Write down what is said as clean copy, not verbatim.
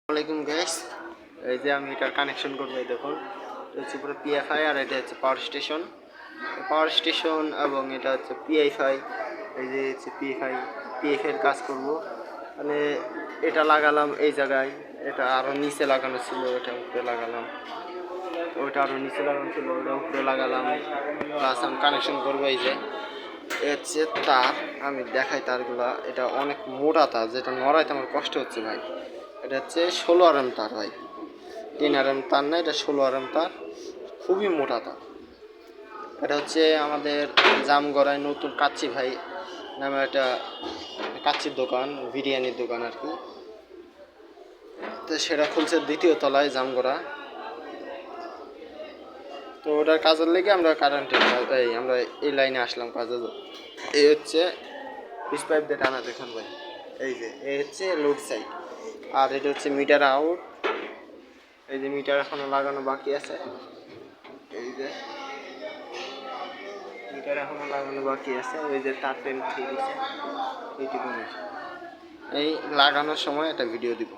আসসালামাইকুম গাইস, এই যে আমি এটা কানেকশন করবো। এই দেখুন, এটা হচ্ছে পুরো পিএফআই আর এটা হচ্ছে পাওয়ার স্টেশন এবং এটা হচ্ছে পিএফআই। এই যে হচ্ছে পিএফআই এর কাজ করব। মানে এটা লাগালাম এই জায়গায়, এটা আরও নিচে লাগানো ছিল, এটা উপরে লাগালাম, ওইটা আরও নিচে লাগানো ছিল, ওটা উপরে লাগালাম। প্লাস আমি কানেকশন করবো। এই যে হচ্ছে তার, আমি দেখাই তারগুলা। এটা অনেক মোটা তার, যেটা নড়াইতে আমার কষ্ট হচ্ছে ভাই। এটা হচ্ছে 16 RM তার ভাই, 3 RM তার না, এটা 16 RM তার, খুবই মোটা তার। এটা হচ্ছে আমাদের জামগড়ায় নতুন কাচ্চি ভাই নামে একটা কাচ্চির দোকান, বিরিয়ানির দোকান আর কি। তো সেটা খুলছে 2য় তলায় জামগড়া। তো ওটার কাজের লেগে আমরা আমরা এই লাইনে আসলাম কাজে। এই হচ্ছে পিস পাইপ দিয়ে টানা, দেখুন ভাই। এই যে এই হচ্ছে লোড সাইড, আর এটা হচ্ছে মিটার আউট। এই যে মিটার এখনো লাগানো বাকি আছে। এই যে মিটার এখনো লাগানো বাকি আছে। ওই যে তার পেন ঠিক দিচ্ছে এইটুকু। এই লাগানোর সময় একটা ভিডিও দিব।